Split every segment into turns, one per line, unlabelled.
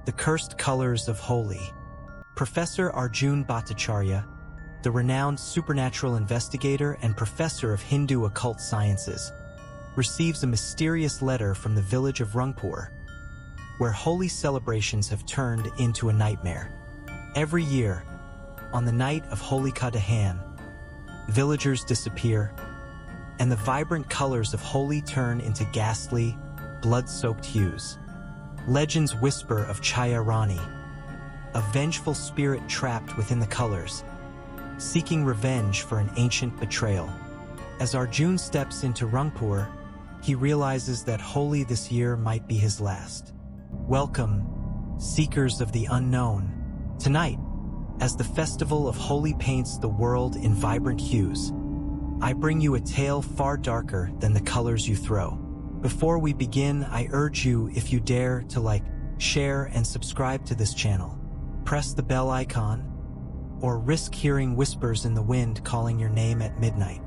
The Cursed Colors of Holi. Professor Arjun Bhattacharya, the renowned supernatural investigator and professor of Hindu occult sciences, receives a mysterious letter from the village of Rangpur, where Holi celebrations have turned into a nightmare. Every year, on the night of Holika Dahan, villagers disappear, and the vibrant colors of Holi turn into ghastly, blood-soaked hues. Legends whisper of Chaya Rani, a vengeful spirit trapped within the colors, seeking revenge for an ancient betrayal. As Arjun steps into Rangpur, he realizes that Holi this year might be his last. Welcome, seekers of the unknown. Tonight, as the festival of Holi paints the world in vibrant hues, I bring you a tale far darker than the colors you throw. Before we begin, I urge you, if you dare, to like, share, and subscribe to this channel. Press the bell icon, or risk hearing whispers in the wind calling your name at midnight.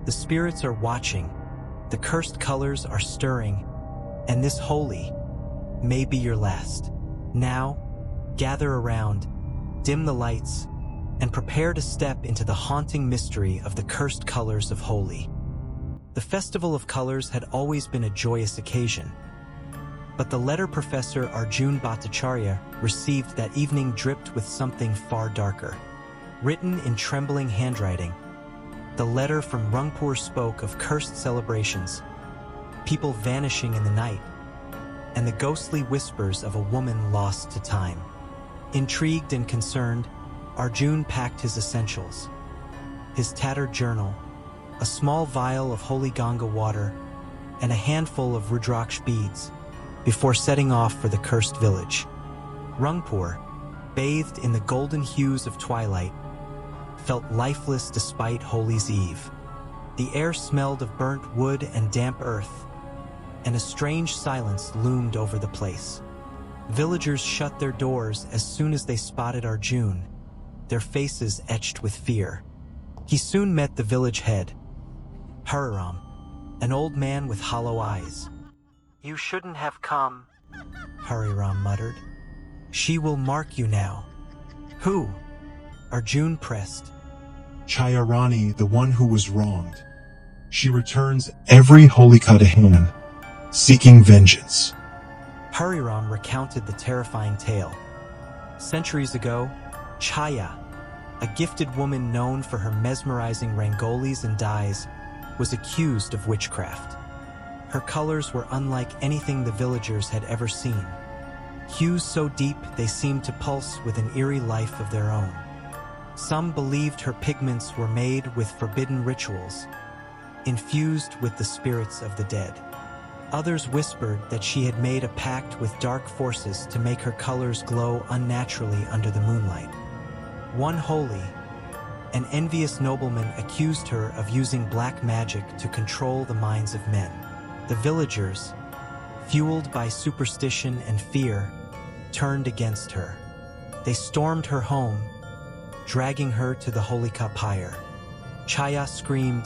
The spirits are watching, the cursed colors are stirring, and this Holi may be your last. Now, gather around, dim the lights, and prepare to step into the haunting mystery of the Cursed Colors of Holi. The Festival of Colors had always been a joyous occasion, but the letter Professor Arjun Bhattacharya received that evening dripped with something far darker. Written in trembling handwriting, the letter from Rangpur spoke of cursed celebrations, people vanishing in the night, and the ghostly whispers of a woman lost to time. Intrigued and concerned, Arjun packed his essentials: his tattered journal, a small vial of holy Ganga water, and a handful of Rudraksh beads, before setting off for the cursed village. Rangpur, bathed in the golden hues of twilight, felt lifeless despite Holi's Eve. The air smelled of burnt wood and damp earth, and a strange silence loomed over the place. Villagers shut their doors as soon as they spotted Arjun, their faces etched with fear. He soon met the village head, Hariram, an old man with hollow eyes. "You shouldn't have come," Hariram muttered. "She will mark you now." "Who?" Arjun pressed.
Chaya Rani, the one who was wronged. She returns every Holika Dahan, seeking vengeance.
Hariram recounted the terrifying tale. Centuries ago, Chaya, a gifted woman known for her mesmerizing rangolis and dyes, was accused of witchcraft. Her colors were unlike anything the villagers had ever seen. Hues so deep they seemed to pulse with an eerie life of their own. Some believed her pigments were made with forbidden rituals, infused with the spirits of the dead. Others whispered that she had made a pact with dark forces to make her colors glow unnaturally under the moonlight. One Holi, an envious nobleman, accused her of using black magic to control the minds of men. The villagers, fueled by superstition and fear, turned against her. They stormed her home, dragging her to the Holika pyre. Chaya screamed,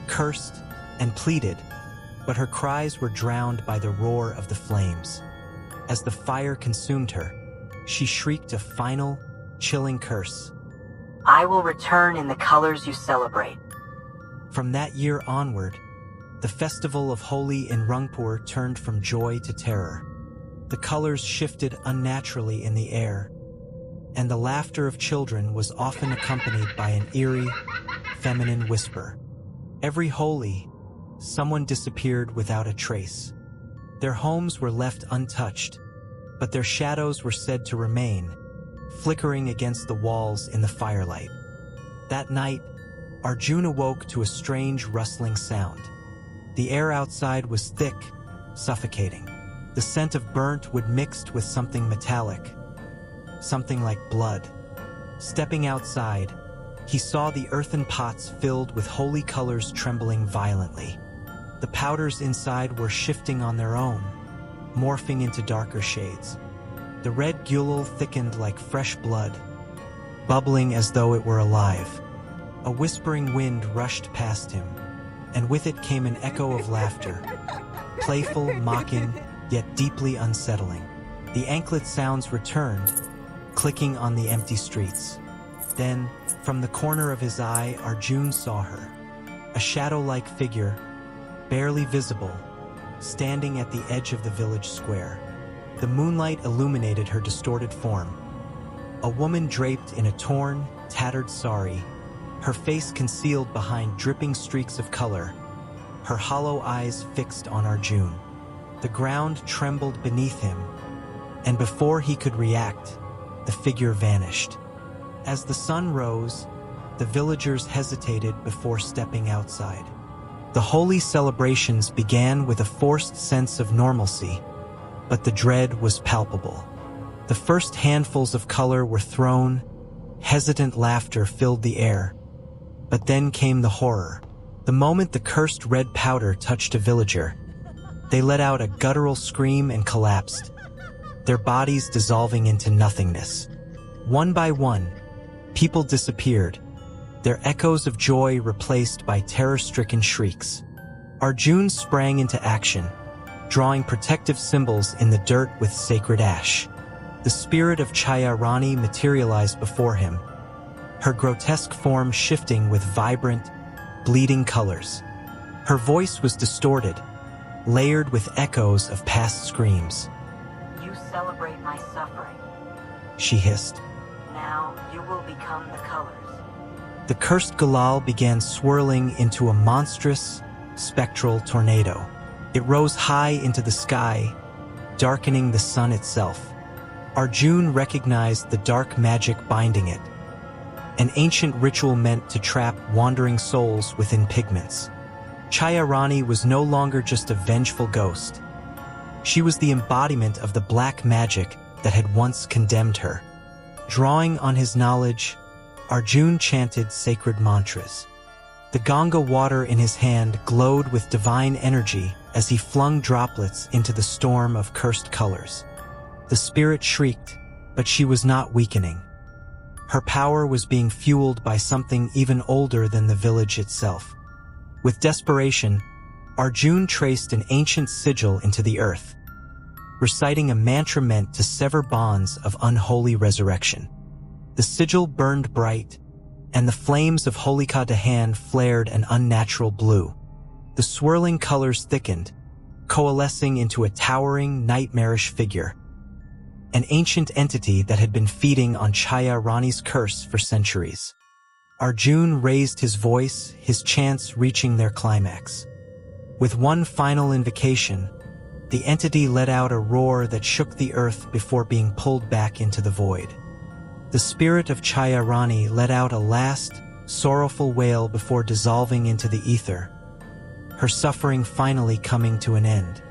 cursed, and pleaded, but her cries were drowned by the roar of the flames. As the fire consumed her, she shrieked a final, chilling curse.
"I will return in the colors you celebrate."
From that year onward, the festival of Holi in Rangpur turned from joy to terror. The colors shifted unnaturally in the air, and the laughter of children was often accompanied by an eerie, feminine whisper. Every Holi, someone disappeared without a trace. Their homes were left untouched, but their shadows were said to remain, flickering against the walls in the firelight. That night, Arjun awoke to a strange rustling sound. The air outside was thick, suffocating. The scent of burnt wood mixed with something metallic, something like blood. Stepping outside, he saw the earthen pots filled with holy colors trembling violently. The powders inside were shifting on their own, morphing into darker shades. The red gulal thickened like fresh blood, bubbling as though it were alive. A whispering wind rushed past him, and with it came an echo of laughter, playful, mocking, yet deeply unsettling. The anklet sounds returned, clicking on the empty streets. Then, from the corner of his eye, Arjun saw her. A shadow-like figure, barely visible, standing at the edge of the village square. The moonlight illuminated her distorted form. A woman draped in a torn, tattered sari, her face concealed behind dripping streaks of color, her hollow eyes fixed on Arjun. The ground trembled beneath him, and before he could react, the figure vanished. As the sun rose, the villagers hesitated before stepping outside. The holy celebrations began with a forced sense of normalcy, but the dread was palpable. The first handfuls of color were thrown, hesitant laughter filled the air. But then came the horror. The moment the cursed red powder touched a villager, they let out a guttural scream and collapsed, their bodies dissolving into nothingness. One by one, people disappeared, their echoes of joy replaced by terror-stricken shrieks. Arjun sprang into action, drawing protective symbols in the dirt with sacred ash. The spirit of Chaya Rani materialized before him, her grotesque form shifting with vibrant, bleeding colors. Her voice was distorted, layered with echoes of past screams.
You celebrate my suffering.
She hissed.
Now you will become the colors.
The cursed gulal began swirling into a monstrous, spectral tornado. It rose high into the sky, darkening the sun itself. Arjun recognized the dark magic binding it, an ancient ritual meant to trap wandering souls within pigments. Chaya Rani was no longer just a vengeful ghost. She was the embodiment of the black magic that had once condemned her. Drawing on his knowledge, Arjun chanted sacred mantras. The Ganga water in his hand glowed with divine energy as he flung droplets into the storm of cursed colors. The spirit shrieked, but she was not weakening. Her power was being fueled by something even older than the village itself. With desperation, Arjun traced an ancient sigil into the earth, reciting a mantra meant to sever bonds of unholy resurrection. The sigil burned bright, and the flames of Holika Dahan flared an unnatural blue. The swirling colors thickened, coalescing into a towering, nightmarish figure. An ancient entity that had been feeding on Chaya Rani's curse for centuries. Arjun raised his voice, his chants reaching their climax. With one final invocation, the entity let out a roar that shook the earth before being pulled back into the void. The spirit of Chaya Rani let out a last, sorrowful wail before dissolving into the ether, her suffering finally coming to an end.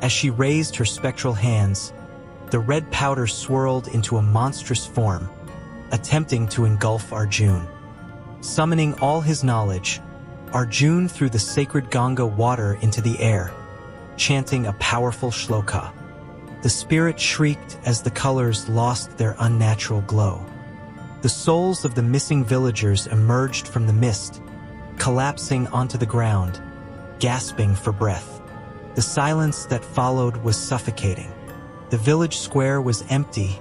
As she raised her spectral hands, the red powder swirled into a monstrous form, attempting to engulf Arjun. Summoning all his knowledge, Arjun threw the sacred Ganga water into the air, chanting a powerful shloka. The spirit shrieked as the colors lost their unnatural glow. The souls of the missing villagers emerged from the mist, collapsing onto the ground, gasping for breath. The silence that followed was suffocating. The village square was empty,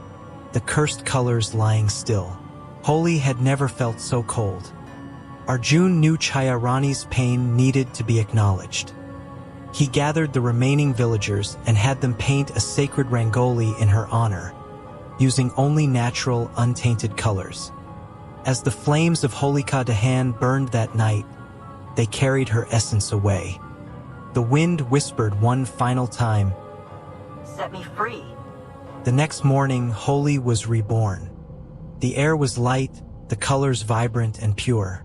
the cursed colors lying still. Holi had never felt so cold. Arjun knew Chaya Rani's pain needed to be acknowledged. He gathered the remaining villagers and had them paint a sacred rangoli in her honor, using only natural, untainted colors. As the flames of Holika Dahan burned that night, they carried her essence away. The wind whispered one final time,
Set me free.
The next morning, Holi was reborn. The air was light, the colors vibrant and pure.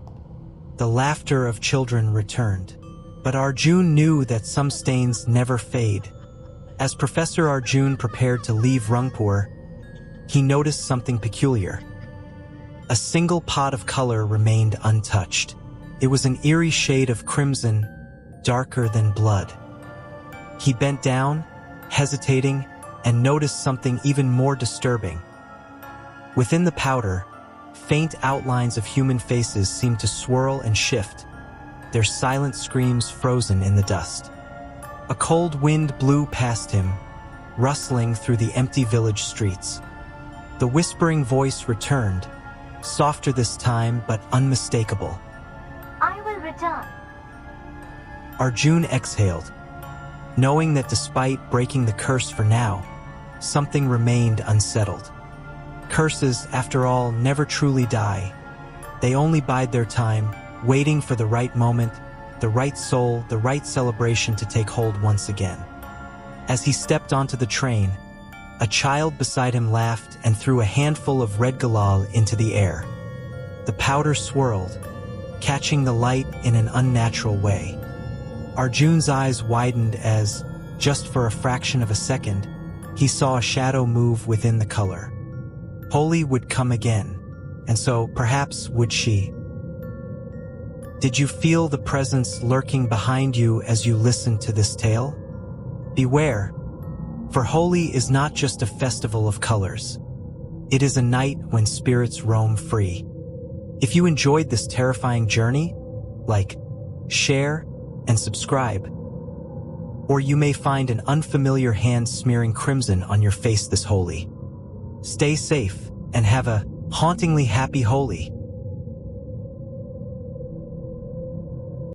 The laughter of children returned. But Arjun knew that some stains never fade. As Professor Arjun prepared to leave Rangpur, he noticed something peculiar. A single pot of color remained untouched. It was an eerie shade of crimson, darker than blood. He bent down, hesitating, and noticed something even more disturbing. Within the powder, faint outlines of human faces seemed to swirl and shift, their silent screams frozen in the dust. A cold wind blew past him, rustling through the empty village streets. The whispering voice returned, softer this time but unmistakable.
I will return.
Arjun exhaled, knowing that despite breaking the curse for now, something remained unsettled. Curses, after all, never truly die. They only bide their time, waiting for the right moment, the right soul, the right celebration to take hold once again. As he stepped onto the train, a child beside him laughed and threw a handful of red gulal into the air. The powder swirled, catching the light in an unnatural way. Arjun's eyes widened as, just for a fraction of a second, he saw a shadow move within the color. Holi would come again, and so perhaps would she. Did you feel the presence lurking behind you as you listened to this tale? Beware, for Holi is not just a festival of colors. It is a night when spirits roam free. If you enjoyed this terrifying journey, like, share, and subscribe. Or you may find an unfamiliar hand smearing crimson on your face this Holi. Stay safe and have a hauntingly happy Holi.